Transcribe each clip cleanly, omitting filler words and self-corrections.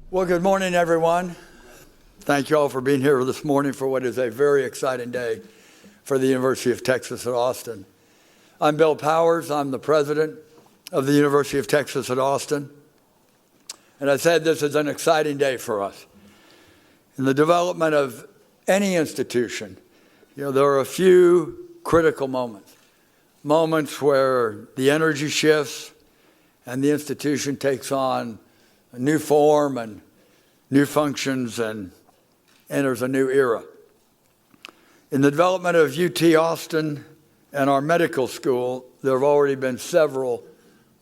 Well, good morning, everyone. Thank you all for being here this morning for what is a very exciting day for the University of Texas at Austin. I'm Bill Powers. I'm the president of the University of Texas at Austin. And I said this is an exciting day for us. In the development of any institution, there are a few critical moments where the energy shifts and the institution takes on a new form and new functions and enters a new era. In the development of UT Austin and our medical school, there have already been several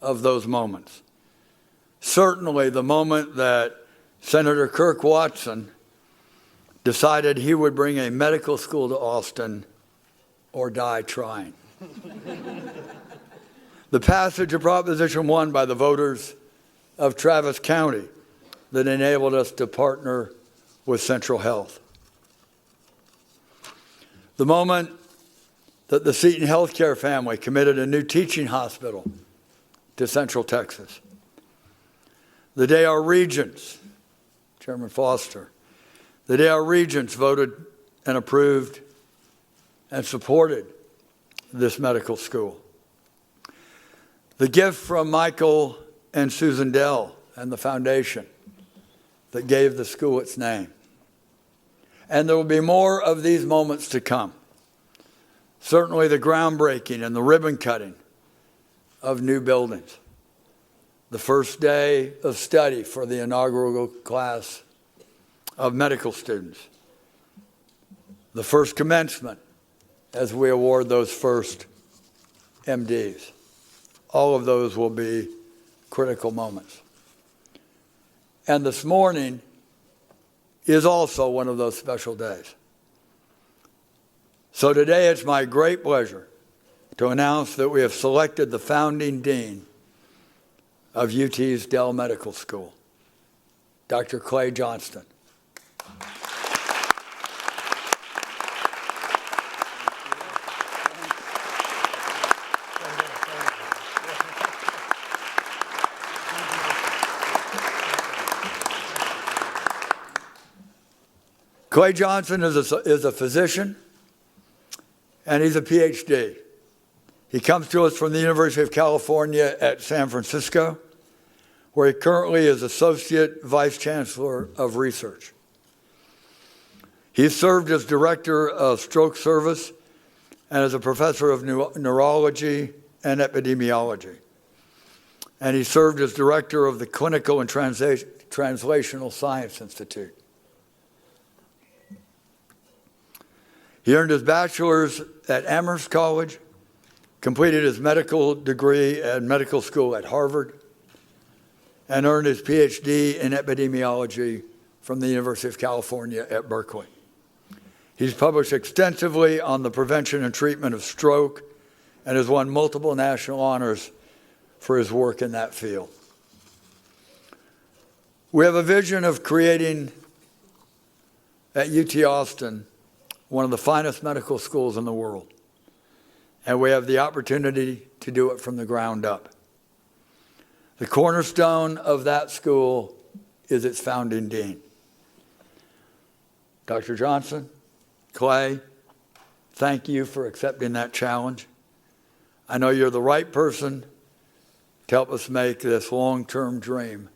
of those moments. Certainly the moment that Senator Kirk Watson decided he would bring a medical school to Austin or die trying. The passage of Proposition 1 by the voters of Travis County that enabled us to partner with Central Health. The moment that the Seton Healthcare family committed a new teaching hospital to Central Texas. The day our regents, Chairman Foster, the day our regents voted and approved and supported this medical school. The gift from Michael and Susan Dell and the foundation that gave the school its name. And there will be more of these moments to come. Certainly the groundbreaking and the ribbon cutting of new buildings. The first day of study for the inaugural class of medical students. The first commencement as we award those first MDs. All of those will be critical moments. And this morning is also one of those special days. So today it's my great pleasure to announce that we have selected the founding dean of UT's Dell Medical School, Dr. Clay Johnston. Clay Johnston is a physician, and he's a PhD. He comes to us from the University of California at San Francisco, where he currently is Associate Vice Chancellor of Research. He served as Director of Stroke Service and as a Professor of Neurology and Epidemiology. And he served as Director of the Clinical and Translational Science Institute. He earned his bachelor's at Amherst College, completed his medical degree at medical school at Harvard, and earned his PhD in epidemiology from the University of California at Berkeley. He's published extensively on the prevention and treatment of stroke and has won multiple national honors for his work in that field. We have a vision of creating at UT Austin one of the finest medical schools in the world. And we have the opportunity to do it from the ground up. The cornerstone of that school is its founding dean. Dr. Johnston, Clay, thank you for accepting that challenge. I know you're the right person to help us make this long-term dream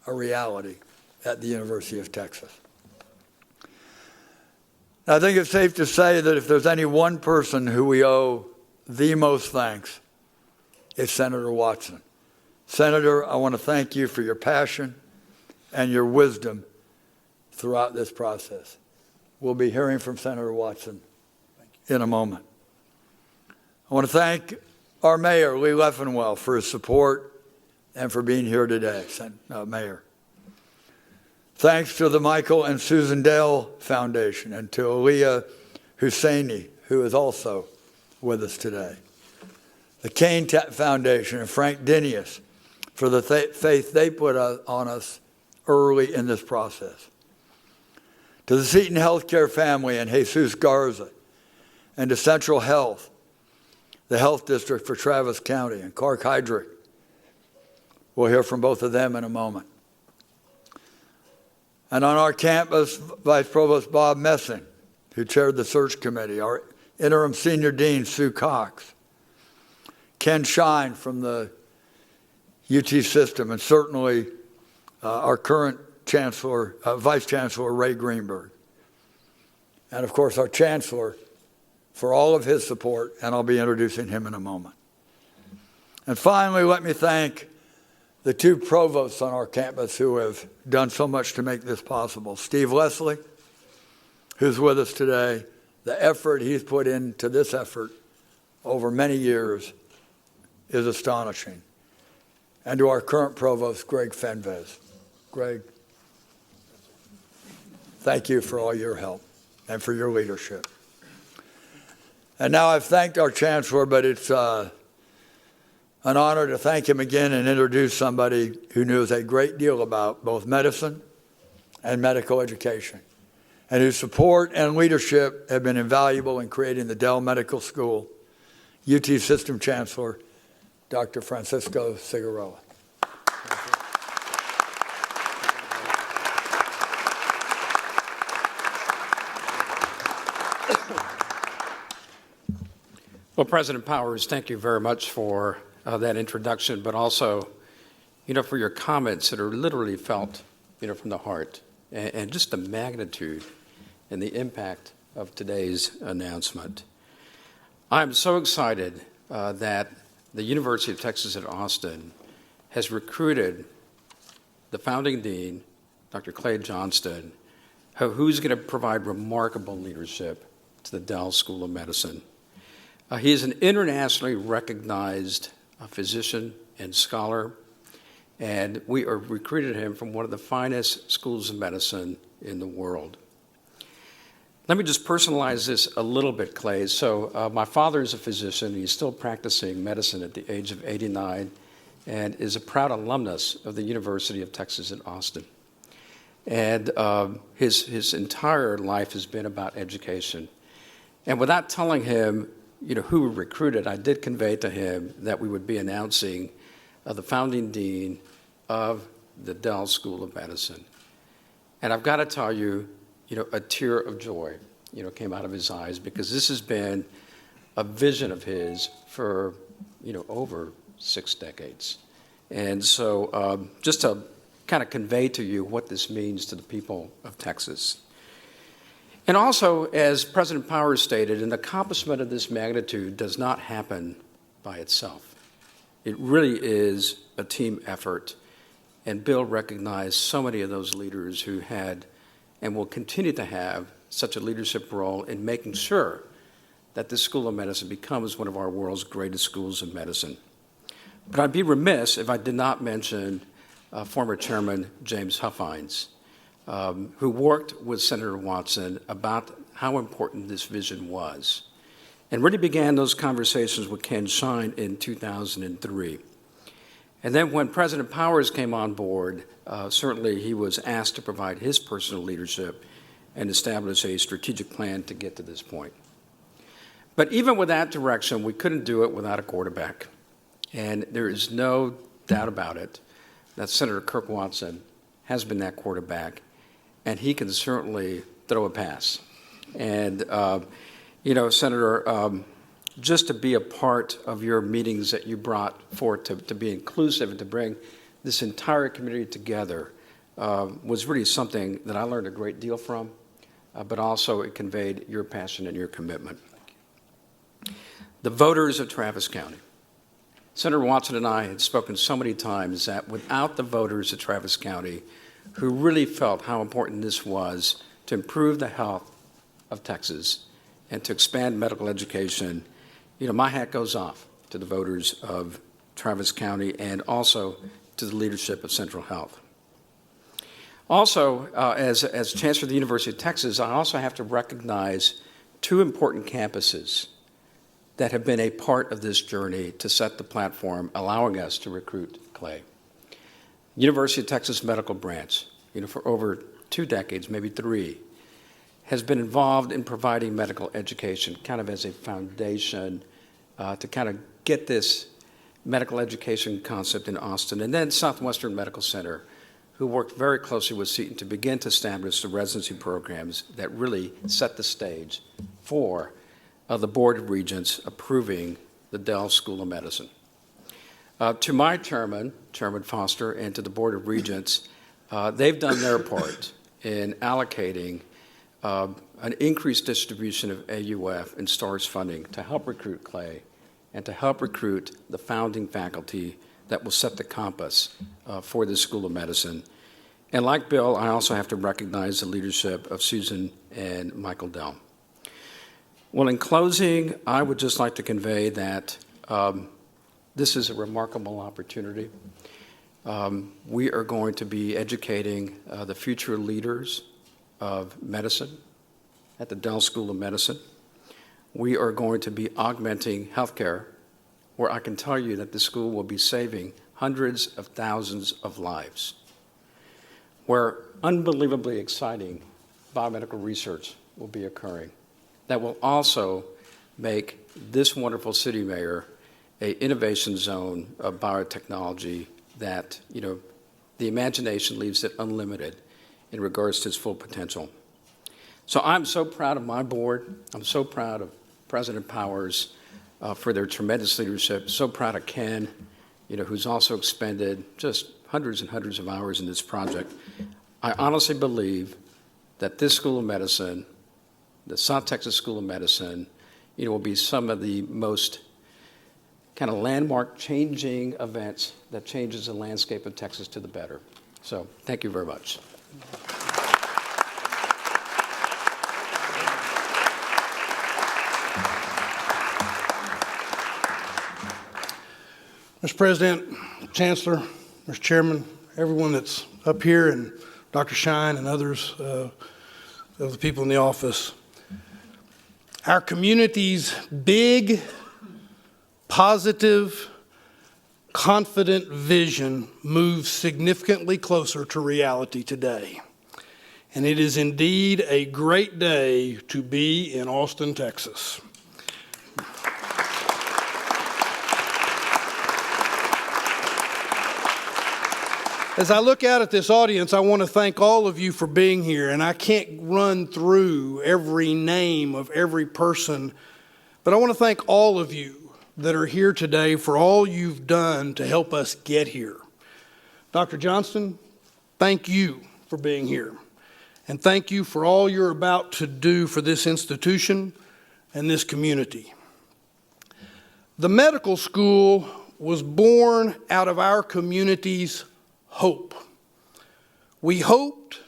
a reality at the University of Texas. I think it's safe to say that if there's any one person who we owe the most thanks, it's Senator Watson. Senator, I want to thank you for your passion and your wisdom throughout this process. We'll be hearing from Senator Watson in a moment. I want to thank our mayor, Lee Leffenwell, for his support and for being here today, Mayor. Thanks to the Michael and Susan Dell Foundation and to Aliyah Husseini, who is also with us today. The Kane Foundation and Frank Dinius for the faith they put on us early in this process. To the Seton Healthcare family and Jesus Garza, and to Central Health, the health district for Travis County, and Clark Heydrich. We'll hear from both of them in a moment. And on our campus, Vice Provost Bob Messing, who chaired the search committee, our interim senior dean, Sue Cox, Ken Shine from the UT system, and certainly our current Chancellor, Vice Chancellor Ray Greenberg. And of course, our Chancellor for all of his support, and I'll be introducing him in a moment. And finally, let me thank the two provosts on our campus who have done so much to make this possible. Steve Leslie, who's with us today, the effort he's put into this effort over many years is astonishing. And to our current provost, Greg Fenves. Greg, thank you for all your help and for your leadership. And now I've thanked our Chancellor, but it's an honor to thank him again and introduce somebody who knows a great deal about both medicine and medical education, and whose support and leadership have been invaluable in creating the Dell Medical School. UT System Chancellor, Dr. Francisco Seguro. Well, President Powers, thank you very much for that introduction, but also, for your comments that are literally felt, from the heart, and just the magnitude and the impact of today's announcement. I'm so excited that the University of Texas at Austin has recruited the founding dean, Dr. Clay Johnston, who's going to provide remarkable leadership to the Dell School of Medicine. He is an internationally recognized physician and scholar, and we are recruited him from one of the finest schools of medicine in the world. Let me just personalize this a little bit, Clay. So my father is a physician. He's still practicing medicine at the age of 89 and is a proud alumnus of the University of Texas at Austin. And his entire life has been about education. And without telling him who we recruited, I did convey to him that we would be announcing the founding dean of the Dell School of Medicine. And I've got to tell you, a tear of joy, came out of his eyes, because this has been a vision of his for, over 6 decades. And so just to kind of convey to you what this means to the people of Texas. And also, as President Powers stated, an accomplishment of this magnitude does not happen by itself. It really is a team effort, and Bill recognized so many of those leaders who had and will continue to have such a leadership role in making sure that this School of Medicine becomes one of our world's greatest schools of medicine. But I'd be remiss if I did not mention former Chairman James Humphreys, who worked with Senator Watson about how important this vision was, and really began those conversations with Ken Shine in 2003. And then when President Powers came on board, certainly he was asked to provide his personal leadership and establish a strategic plan to get to this point. But even with that direction, we couldn't do it without a quarterback. And there is no doubt about it that Senator Kirk Watson has been that quarterback, and he can certainly throw a pass. And, Senator, just to be a part of your meetings that you brought forth to be inclusive and to bring this entire community together was really something that I learned a great deal from, but also it conveyed your passion and your commitment. The voters of Travis County. Senator Watson and I had spoken so many times that without the voters of Travis County, who really felt how important this was to improve the health of Texas and to expand medical education, my hat goes off to the voters of Travis County and also to the leadership of Central Health. Also, as Chancellor of the University of Texas, I also have to recognize 2 important campuses that have been a part of this journey to set the platform, allowing us to recruit Clay. University of Texas Medical Branch, for over 2 decades, maybe 3, has been involved in providing medical education, kind of as a foundation to kind of get this medical education concept in Austin. And then Southwestern Medical Center, who worked very closely with Seton to begin to establish the residency programs that really set the stage for the Board of Regents approving the Dell School of Medicine. To my chairman, Chairman Foster, and to the Board of Regents, they've done their part in allocating an increased distribution of AUF and STARS funding to help recruit Clay and to help recruit the founding faculty that will set the compass for the School of Medicine. And like Bill, I also have to recognize the leadership of Susan and Michael Dell. Well, in closing, I would just like to convey that this is a remarkable opportunity. We are going to be educating the future leaders of medicine at the Dell School of Medicine. We are going to be augmenting healthcare, where I can tell you that the school will be saving hundreds of thousands of lives, where unbelievably exciting biomedical research will be occurring that will also make this wonderful city mayor an innovation zone of biotechnology that, the imagination leaves it unlimited in regards to its full potential. So I'm so proud of my board. I'm so proud of President Powers for their tremendous leadership. So proud of Ken, who's also expended just hundreds and hundreds of hours in this project. I honestly believe that this School of Medicine, the South Texas School of Medicine, will be some of the most kind of landmark changing events that changes the landscape of Texas to the better. So thank you very much. Mr. President, Chancellor, Mr. Chairman, everyone that's up here, and Dr. Shine and others of the people in the office. Our community's big, positive, confident vision moves significantly closer to reality today. And it is indeed a great day to be in Austin, Texas. As I look out at this audience, I want to thank all of you for being here. And I can't run through every name of every person, but I want to thank all of you that are here today for all you've done to help us get here. Dr. Johnston, thank you for being here. And thank you for all you're about to do for this institution and this community. The medical school was born out of our community's hope. We hoped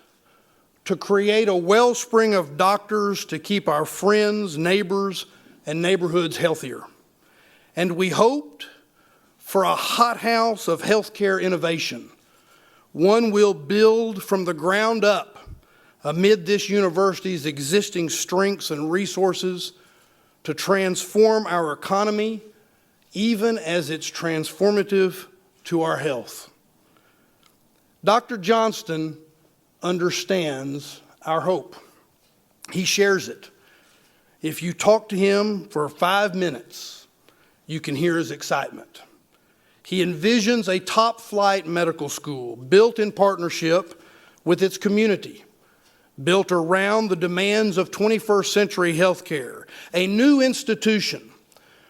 to create a wellspring of doctors to keep our friends, neighbors, and neighborhoods healthier. And we hoped for a hothouse of healthcare innovation, one we'll build from the ground up amid this university's existing strengths and resources to transform our economy, even as it's transformative to our health. Dr. Johnston understands our hope. He shares it. If you talk to him for 5 minutes, you can hear his excitement. He envisions a top-flight medical school built in partnership with its community, built around the demands of 21st century healthcare, a new institution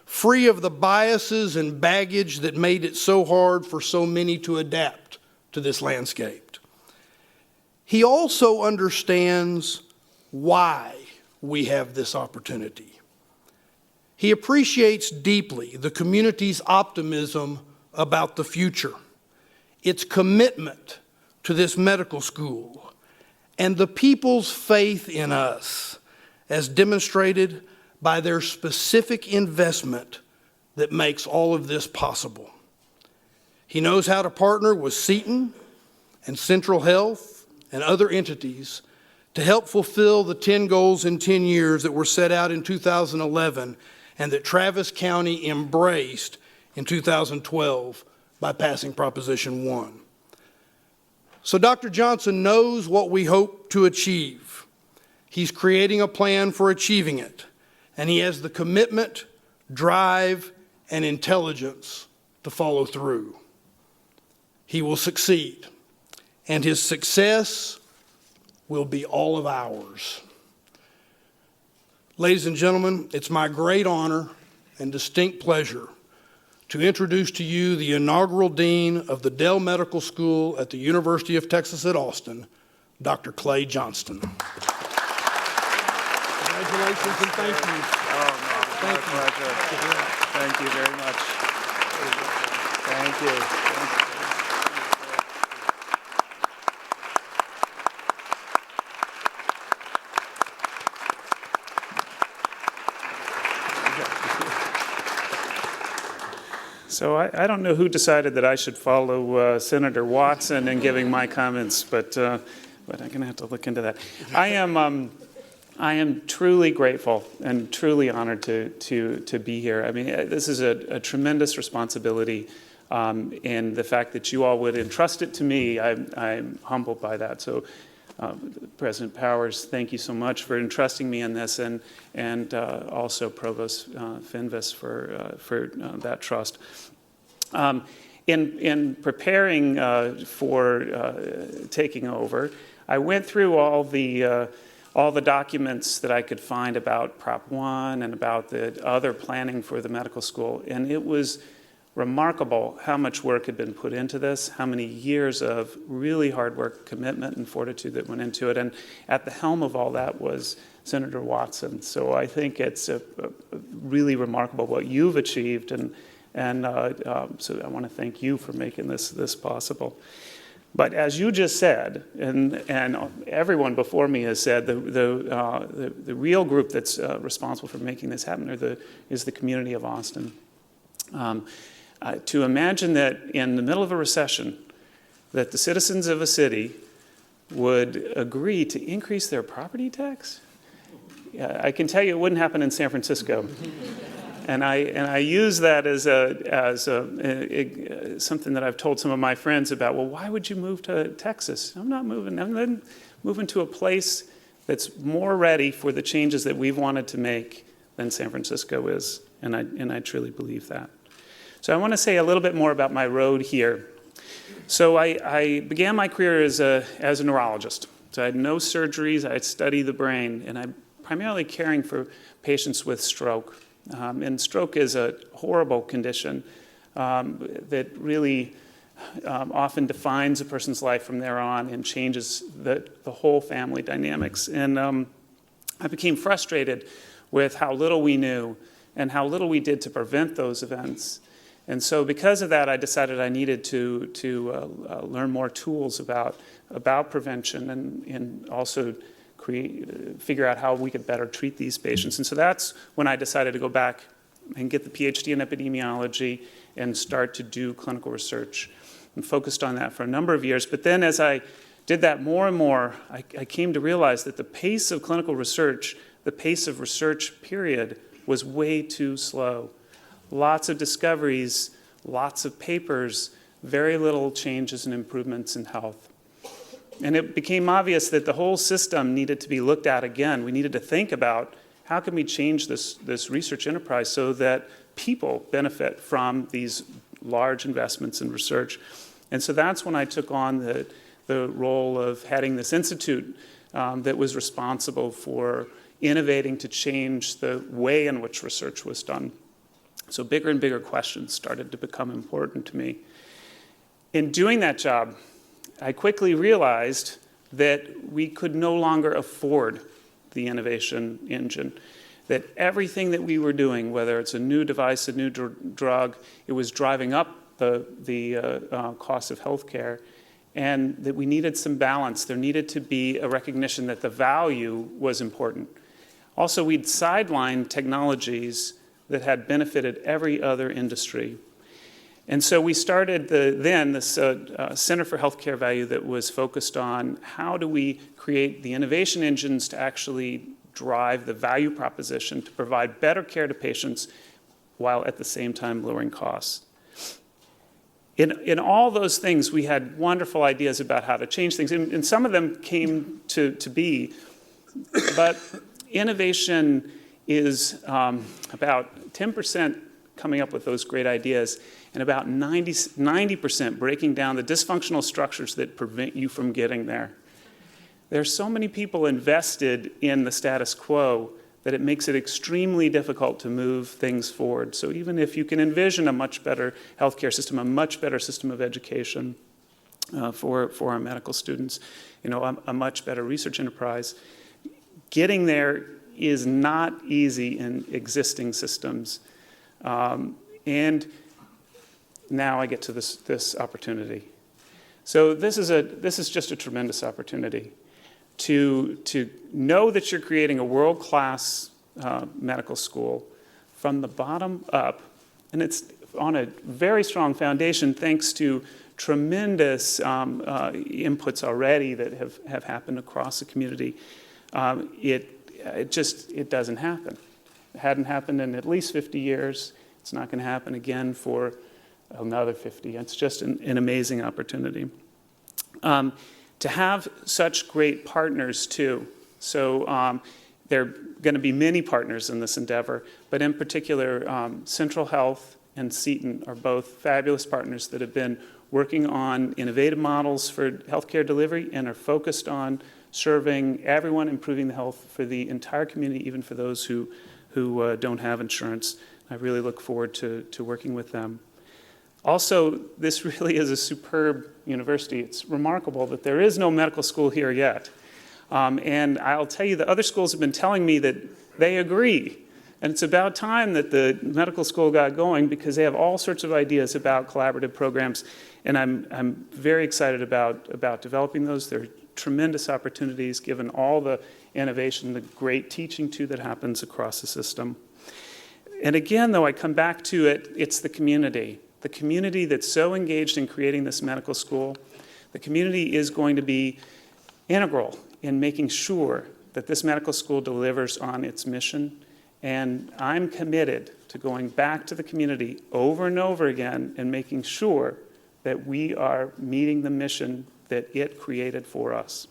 free of the biases and baggage that made it so hard for so many to adapt to this landscape. He also understands why we have this opportunity. He appreciates deeply the community's optimism about the future, its commitment to this medical school, and the people's faith in us, as demonstrated by their specific investment that makes all of this possible. He knows how to partner with Seton and Central Health and other entities to help fulfill the 10 goals in 10 years that were set out in 2011 and that Travis County embraced in 2012 by passing Proposition 1. So Dr. Johnson knows what we hope to achieve. He's creating a plan for achieving it, and he has the commitment, drive, and intelligence to follow through. He will succeed, and his success will be all of ours. Ladies and gentlemen, it's my great honor and distinct pleasure to introduce to you the inaugural dean of the Dell Medical School at the University of Texas at Austin, Dr. Clay Johnston. Congratulations and thank you. Oh, no, Thank my you. pleasure. Thank you very much. Thank you. So I don't know who decided that I should follow Senator Watson in giving my comments, but I'm going to have to look into that. I am truly grateful and truly honored to be here. I mean, this is a tremendous responsibility, and the fact that you all would entrust it to me, I'm humbled by that. So, President Powers, thank you so much for entrusting me in this, and also Provost Finvis for that trust. In preparing for taking over, I went through all the documents that I could find about Prop 1 and about the other planning for the medical school, and it was remarkable how much work had been put into this, how many years of really hard work, commitment, and fortitude that went into it. And at the helm of all that was Senator Watson. So I think it's really remarkable what you've achieved, and so I want to thank you for making this possible. But as you just said, and everyone before me has said, the real group that's responsible for making this happen is the community of Austin. To imagine that in the middle of a recession, that the citizens of a city would agree to increase their property tax, I can tell you it wouldn't happen in San Francisco. And I use that as something that I've told some of my friends about. Well, why would you move to Texas? I'm not moving. I'm moving to a place that's more ready for the changes that we've wanted to make than San Francisco is, and I truly believe that. So I want to say a little bit more about my road here. So I began my career as a neurologist. So I had no surgeries. I had studied the brain, and I'm primarily caring for patients with stroke. And stroke is a horrible condition that really often defines a person's life from there on and changes the whole family dynamics. And I became frustrated with how little we knew and how little we did to prevent those events. And so because of that, I decided I needed to learn more tools about prevention and also figure out how we could better treat these patients. And so that's when I decided to go back and get the PhD in epidemiology and start to do clinical research, and focused on that for a number of years. But then as I did that more and more, I came to realize that the pace of clinical research, the pace of research period, was way too slow. Lots of discoveries, lots of papers, very little changes and improvements in health. And it became obvious that the whole system needed to be looked at again. We needed to think about how can we change this research enterprise so that people benefit from these large investments in research. And so that's when I took on the role of heading this institute that was responsible for innovating to change the way in which research was done. So bigger and bigger questions started to become important to me. In doing that job, I quickly realized that we could no longer afford the innovation engine, that everything that we were doing, whether it's a new device, a new drug, it was driving up the cost of healthcare, and that we needed some balance. There needed to be a recognition that the value was important. Also, we'd sidelined technologies that had benefited every other industry. And so we started this Center for Healthcare Value that was focused on how do we create the innovation engines to actually drive the value proposition to provide better care to patients while at the same time lowering costs. In all those things, we had wonderful ideas about how to change things, and some of them came to be, but innovation is about 10% coming up with those great ideas, and about 90% breaking down the dysfunctional structures that prevent you from getting there. There are so many people invested in the status quo that it makes it extremely difficult to move things forward. So even if you can envision a much better healthcare system, a much better system of education for our medical students, a much better research enterprise, getting there is not easy in existing systems. And now I get to this opportunity. So this is just a tremendous opportunity to know that you're creating a world-class medical school from the bottom up, and it's on a very strong foundation thanks to tremendous inputs already that have happened across the community. It doesn't happen. It hadn't happened in at least 50 years. It's not going to happen again for another 50. It's just an amazing opportunity. To have such great partners, too. So there are going to be many partners in this endeavor, but in particular, Central Health and Seton are both fabulous partners that have been working on innovative models for healthcare delivery and are focused on serving everyone, improving the health for the entire community, even for those who don't have insurance. I really look forward to working with them. Also, this really is a superb university. It's remarkable that there is no medical school here yet. And I'll tell you, the other schools have been telling me that they agree. And it's about time that the medical school got going because they have all sorts of ideas about collaborative programs. And I'm very excited about developing those. They're tremendous opportunities given all the innovation, the great teaching too that happens across the system. And again, though, I come back to it, it's the community that's so engaged in creating this medical school. The community is going to be integral in making sure that this medical school delivers on its mission. And I'm committed to going back to the community over and over again and making sure that we are meeting the mission that it created for us.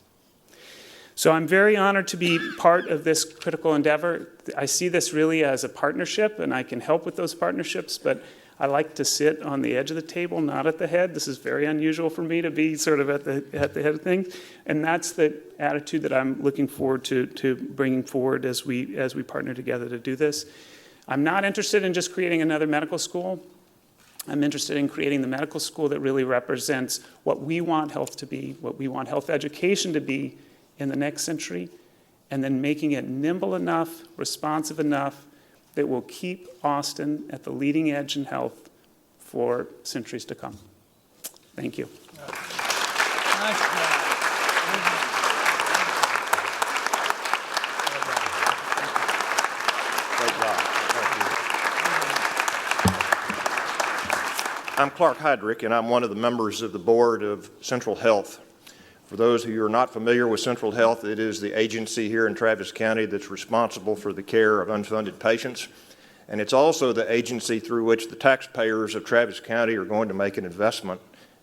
So I'm very honored to be part of this critical endeavor. I see this really as a partnership, and I can help with those partnerships, but I like to sit on the edge of the table, not at the head. This is very unusual for me to be sort of at the head of things, and that's the attitude that I'm looking forward to bringing forward as we partner together to do this. I'm not interested in just creating another medical school. I'm interested in creating the medical school that really represents what we want health to be, what we want health education to be in the next century, and then making it nimble enough, responsive enough, that will keep Austin at the leading edge in health for centuries to come. Thank you. Nice job. Great job. I'm Clark Heydrich, and I'm one of the members of the board of Central Health. For those of you who are not familiar with Central Health, it is the agency here in Travis County that's responsible for the care of unfunded patients. And it's also the agency through which the taxpayers of Travis County are going to make an investment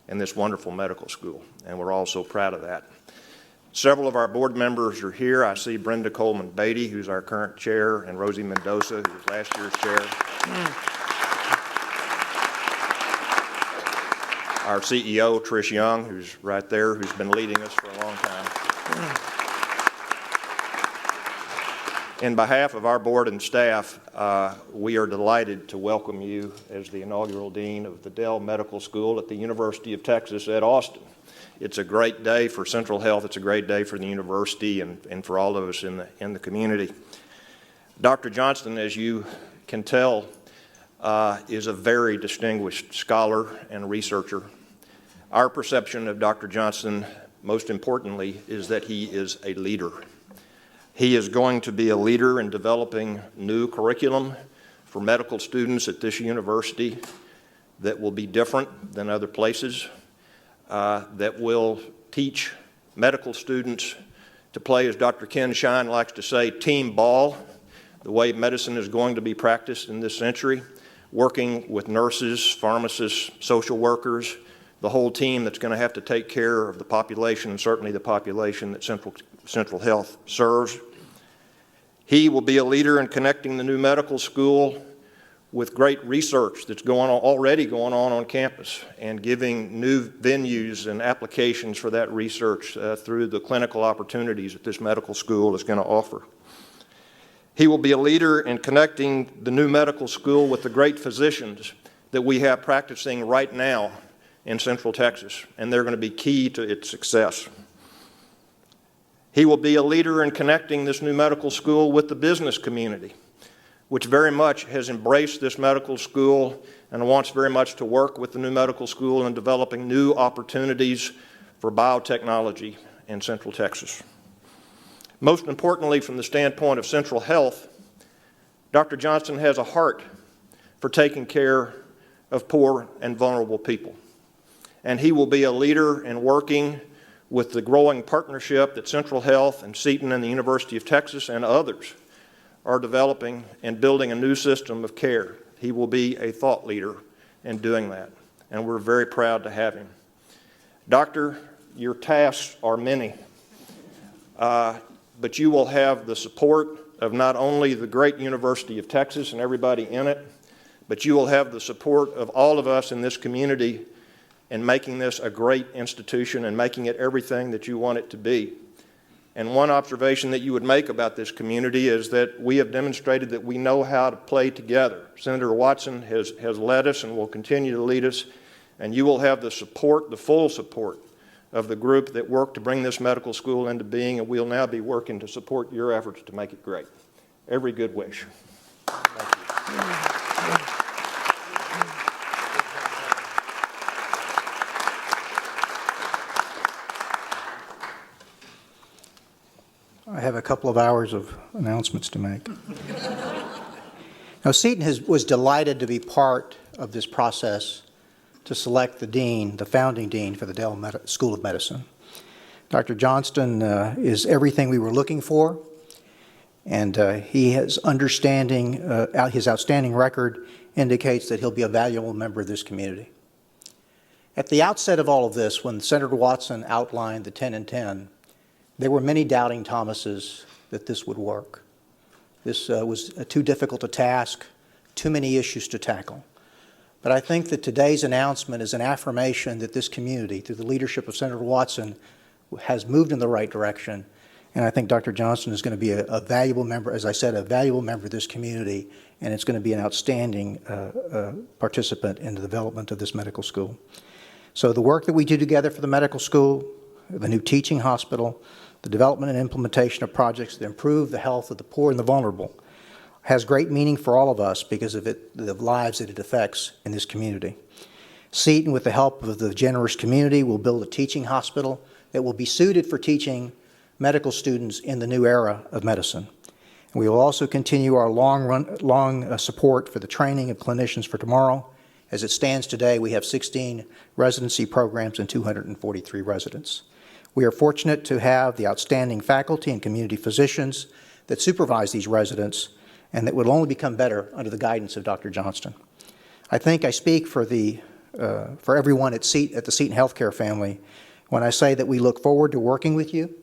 in this wonderful medical school. And we're all so proud of that. Several of our board members are here. I see Brenda Coleman Beatty, who's our current chair, and Rosie Mendoza, who was last year's chair. Our CEO, Trish Young, who's right there, who's been leading us for a long time. In behalf of our board and staff, we are delighted to welcome you as the inaugural dean of the Dell Medical School at the University of Texas at Austin. It's a great day for Central Health. It's a great day for the university and for all of us in the community. Dr. Johnston, as you can tell, is a very distinguished scholar and researcher. Our perception of Dr. Johnston, most importantly, is that he is a leader. He is going to be a leader in developing new curriculum for medical students at this university that will be different than other places, that will teach medical students to play, as Dr. Ken Shine likes to say, team ball, the way medicine is going to be practiced in this century, working with nurses, pharmacists, social workers, the whole team that's going to have to take care of the population, and certainly the population that Central Health serves. He will be a leader in connecting the new medical school with great research that's already going on campus, and giving new venues and applications for that research through the clinical opportunities that this medical school is going to offer. He will be a leader in connecting the new medical school with the great physicians that we have practicing right now in Central Texas, and they're going to be key to its success. He will be a leader in connecting this new medical school with the business community, which very much has embraced this medical school and wants very much to work with the new medical school in developing new opportunities for biotechnology in Central Texas. Most importantly, from the standpoint of Central Health, Dr. Johnston has a heart for taking care of poor and vulnerable people. And he will be a leader in working with the growing partnership that Central Health and Seton and the University of Texas and others are developing and building a new system of care. He will be a thought leader in doing that, and we're very proud to have him. Doctor, your tasks are many, but you will have the support of not only the great University of Texas and everybody in it, but you will have the support of all of us in this community in making this a great institution and making it everything that you want it to be. And one observation that you would make about this community is that we have demonstrated that we know how to play together. Senator Watson has led us and will continue to lead us, and you will have the support, the full support of the group that worked to bring this medical school into being, and we'll now be working to support your efforts to make it great. Every good wish. Thank you. I have a couple of hours of announcements to make. Now, Seton was delighted to be part of this process to select the dean, the founding dean for the Dell School of Medicine. Dr. Johnston is everything we were looking for, and his outstanding record indicates that he'll be a valuable member of this community. At the outset of all of this, when Senator Watson outlined the 10 and 10, there were many doubting Thomases that this would work. This was too difficult a task, too many issues to tackle. But I think that today's announcement is an affirmation that this community, through the leadership of Senator Watson, has moved in the right direction. And I think Dr. Johnston is going to be a valuable member, as I said, a valuable member of this community, and it's going to be an outstanding participant in the development of this medical school. So the work that we do together for the medical school, the new teaching hospital, the development and implementation of projects that improve the health of the poor and the vulnerable, has great meaning for all of us because of the lives that it affects in this community. Seton, with the help of the generous community, will build a teaching hospital that will be suited for teaching medical students in the new era of medicine. And we will also continue our long support for the training of clinicians for tomorrow. As it stands today, we have 16 residency programs and 243 residents. We are fortunate to have the outstanding faculty and community physicians that supervise these residents and that will only become better under the guidance of Dr. Johnston. I think I speak for everyone at the Seton Healthcare family when I say that we look forward to working with you,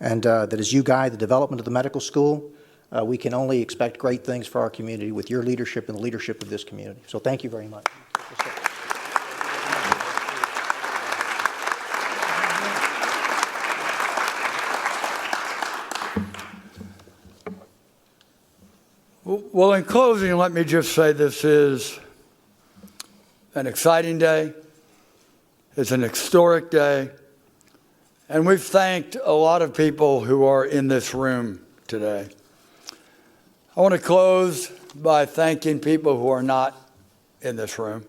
and that as you guide the development of the medical school, we can only expect great things for our community with your leadership and the leadership of this community. So thank you very much. Well, in closing, let me just say this is an exciting day. It's an historic day. And we've thanked a lot of people who are in this room today. I want to close by thanking people who are not in this room.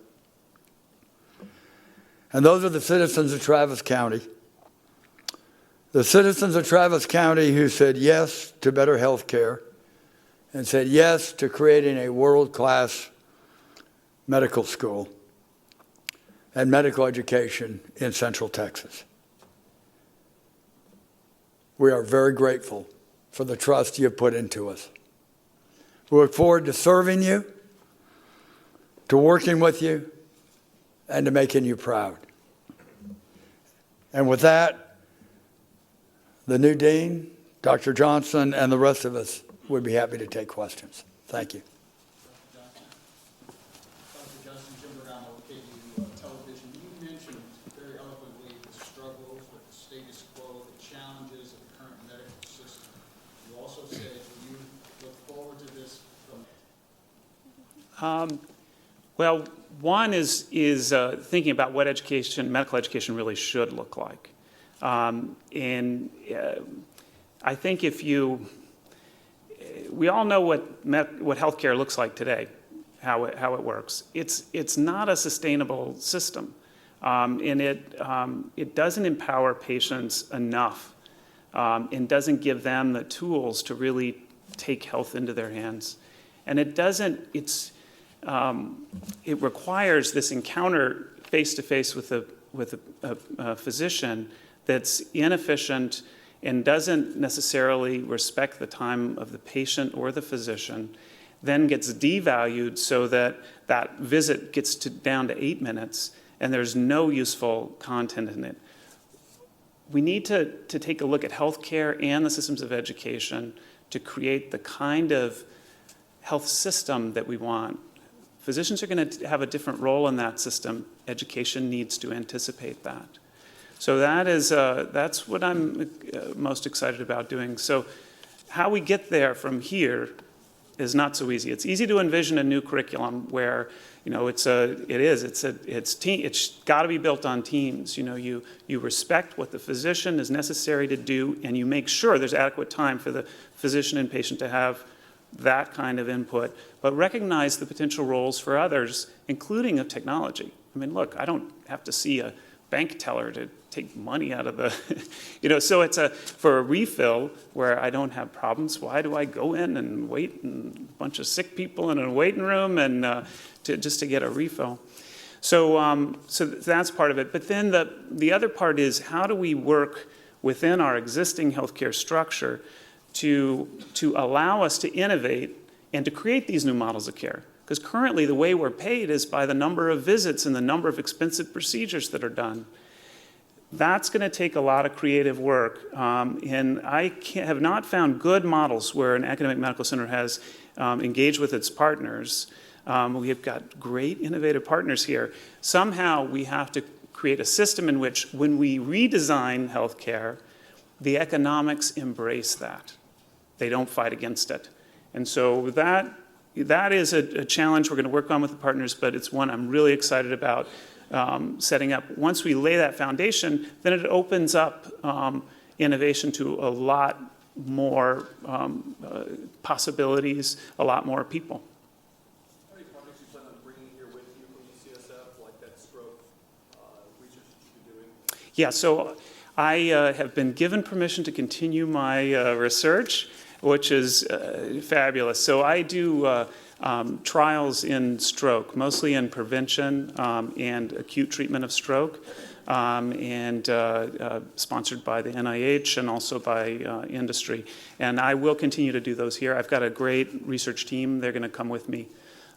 And those are the citizens of Travis County. The citizens of Travis County who said yes to better health care and said yes to creating a world-class medical school and medical education in Central Texas. We are very grateful for the trust you have put into us. We look forward to serving you, to working with you, and to making you proud. And with that, the new dean, Dr. Johnston, and the rest of us would be happy to take questions. Thank you. Well, one is thinking about what medical education really should look like. And I think we all know what healthcare looks like today, how it works. It's not a sustainable system, and it doesn't empower patients enough, and doesn't give them the tools to really take health into their hands. And it requires this encounter face-to-face with a physician that's inefficient and doesn't necessarily respect the time of the patient or the physician, then gets devalued so that visit gets down to 8 minutes and there's no useful content in it. We need to take a look at healthcare and the systems of education to create the kind of health system that we want. Physicians are going to have a different role in that system. Education needs to anticipate that. So that's what I'm most excited about doing. So how we get there from here is not so easy. It's easy to envision a new curriculum where, it's got to be built on teams. You respect what the physician is necessary to do, and you make sure there's adequate time for the physician and patient to have that kind of input, but recognize the potential roles for others, including of technology. I mean, look, I don't have to see a bank teller to take money out of the, so it's for a refill where I don't have problems. Why do I go in and wait and a bunch of sick people in a waiting room and just to get a refill? So that's part of it. But then the other part is, how do we work within our existing healthcare structure to allow us to innovate and to create these new models of care? Because currently the way we're paid is by the number of visits and the number of expensive procedures that are done. That's going to take a lot of creative work, and I have not found good models where an academic medical center has engaged with its partners. We have got great innovative partners here. Somehow we have to create a system in which, when we redesign healthcare, the economics embrace that. They don't fight against it. And so that is a challenge we're going to work on with the partners, but it's one I'm really excited about setting up. Once we lay that foundation, then it opens up innovation to a lot more possibilities, a lot more people. How many projects you plan on bringing here with you from UCSF, like that stroke research that you've been doing? Yeah, so I have been given permission to continue my research, which is fabulous. So I do trials in stroke, mostly in prevention and acute treatment of stroke, and sponsored by the NIH and also by industry. And I will continue to do those here. I've got a great research team. They're going to come with me.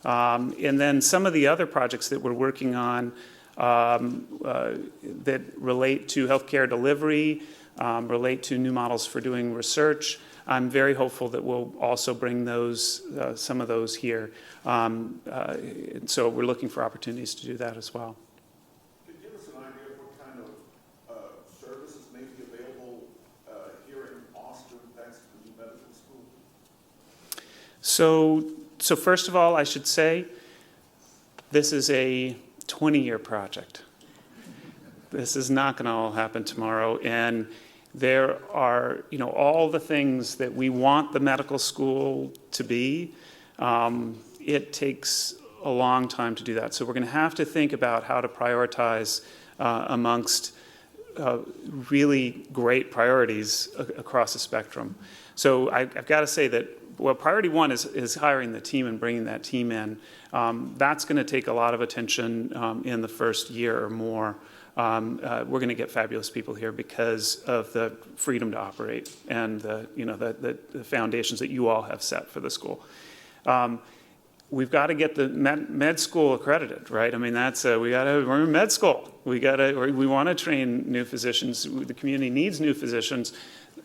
And then some of the other projects that we're working on that relate to healthcare delivery, relate to new models for doing research. I'm very hopeful that we'll also bring those, some of those here. So we're looking for opportunities to do that as well. Can you give us an idea of what kind of services may be available here in Austin thanks to the medical school? So first of all, I should say, this is a 20-year project. This is not going to all happen tomorrow. And there are, all the things that we want the medical school to be. It takes a long time to do that. So we're going to have to think about how to prioritize amongst really great priorities across the spectrum. So I've got to say that, well, priority one is hiring the team and bringing that team in. That's going to take a lot of attention in the first year or more. We're going to get fabulous people here because of the freedom to operate and the foundations that you all have set for the school. We've got to get the med school accredited, right? I mean, we're in med school. We want to train new physicians. The community needs new physicians.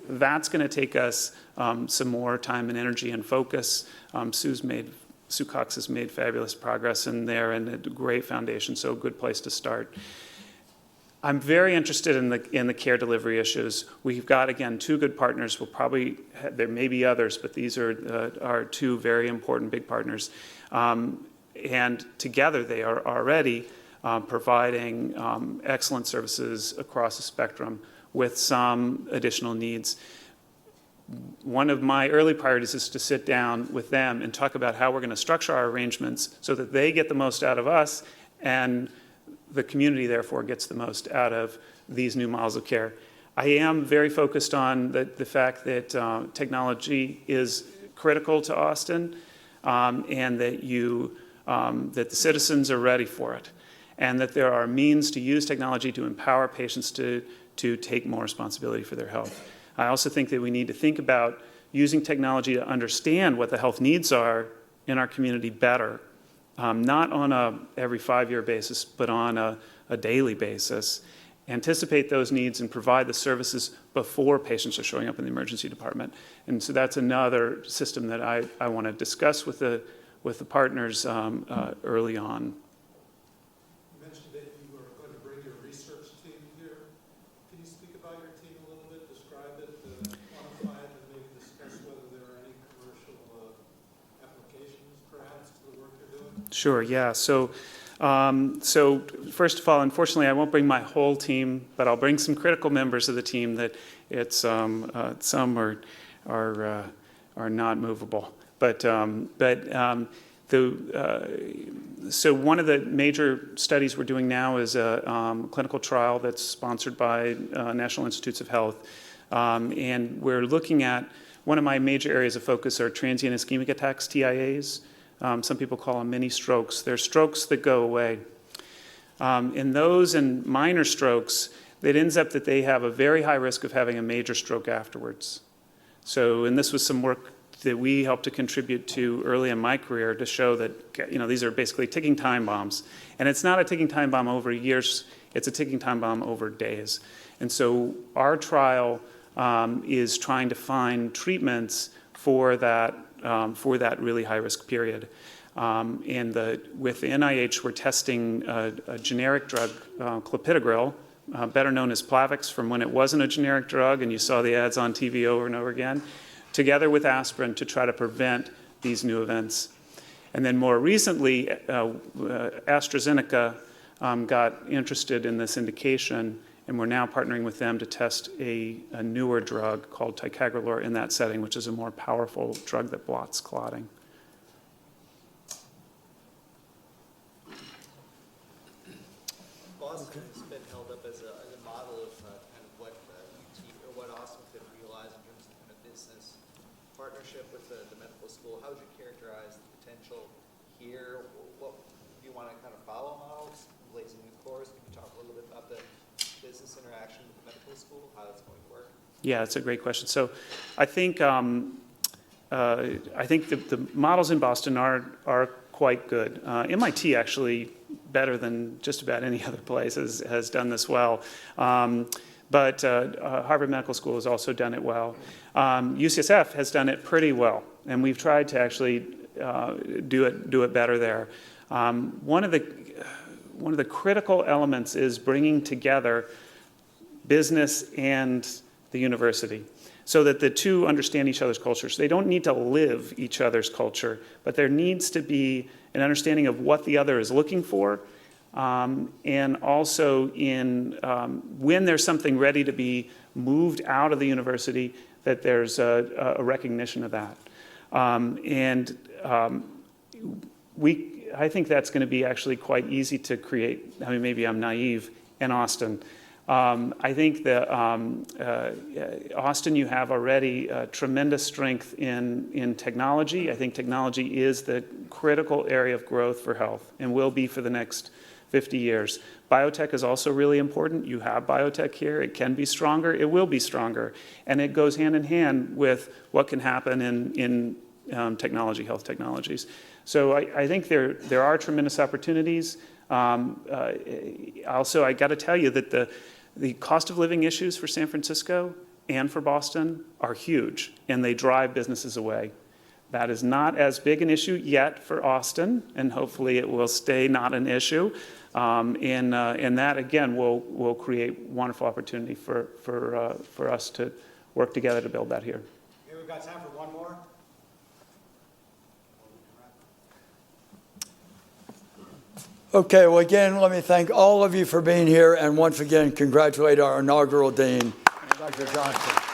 That's going to take us some more time and energy and focus. Sue Cox has made fabulous progress in there and a great foundation, so a good place to start. I'm very interested in the care delivery issues. We've got, again, two good partners. There may be others, but these are our two very important big partners. And together they are already providing excellent services across the spectrum with some additional needs. One of my early priorities is to sit down with them and talk about how we're going to structure our arrangements so that they get the most out of us and the community, therefore, gets the most out of these new models of care. I am very focused on the fact that technology is critical to Austin and that that the citizens are ready for it and that there are means to use technology to empower patients to take more responsibility for their health. I also think that we need to think about using technology to understand what the health needs are in our community better, not on a every 5-year basis, but on a daily basis. Anticipate those needs and provide the services before patients are showing up in the emergency department. And so that's another system that I want to discuss with the partners early on. You mentioned that you are going to bring your research team here. Can you speak about your team a little bit, describe it, quantify it, and maybe discuss whether there are any commercial applications, perhaps, to the work you're doing? Sure, yeah. So first of all, unfortunately, I won't bring my whole team, but I'll bring some critical members of the team that some are not movable. So one of the major studies we're doing now is a clinical trial that's sponsored by National Institutes of Health. And we're looking at, one of my major areas of focus are transient ischemic attacks, TIAs. Some people call them mini strokes. They're strokes that go away. In those and minor strokes, it ends up that they have a very high risk of having a major stroke afterwards. So, and this was some work that we helped to contribute to early in my career to show that, these are basically ticking time bombs. And it's not a ticking time bomb over years, it's a ticking time bomb over days. And so our trial is trying to find treatments for that really high-risk period. With the NIH, we're testing a generic drug, clopidogrel, better known as Plavix, from when it wasn't a generic drug, and you saw the ads on TV over and over again, together with aspirin to try to prevent these new events. And then more recently, AstraZeneca got interested in this indication, and we're now partnering with them to test a newer drug called ticagrelor in that setting, which is a more powerful drug that blots clotting. Boston has been held up as a model of kind of what UT or what Austin could realize in terms of kind of business partnership with the medical school. How would you characterize the potential here? What do you want to kind of follow models, blazing new course? Can you talk a little bit about the business interaction with the medical school, how that's going to work? Yeah, that's a great question. So I think the models in Boston are quite good. MIT actually, better than just about any other place, has done this well. But Harvard Medical School has also done it well. UCSF has done it pretty well, and we've tried to actually do it better there. One of the critical elements is bringing together business and the university so that the two understand each other's cultures. They don't need to live each other's culture, but there needs to be an understanding of what the other is looking for, and also when there's something ready to be moved out of the university, that there's a recognition of that. I think that's going to be actually quite easy to create. I mean, maybe I'm naive in Austin. I think that Austin, you have already tremendous strength in technology. I think technology is the critical area of growth for health and will be for the next 50 years. Biotech is also really important. You have biotech here. It can be stronger. It will be stronger. And it goes hand in hand with what can happen in technology, health technologies. So I think there are tremendous opportunities. Also, I got to tell you that the cost of living issues for San Francisco and for Boston are huge, and they drive businesses away. That is not as big an issue yet for Austin, and hopefully it will stay not an issue. And that, again, will create wonderful opportunity for us to work together to build that here. Okay, we've got time for one more. Okay, well, again, let me thank all of you for being here, and once again, congratulate our inaugural dean, Dr. Johnston.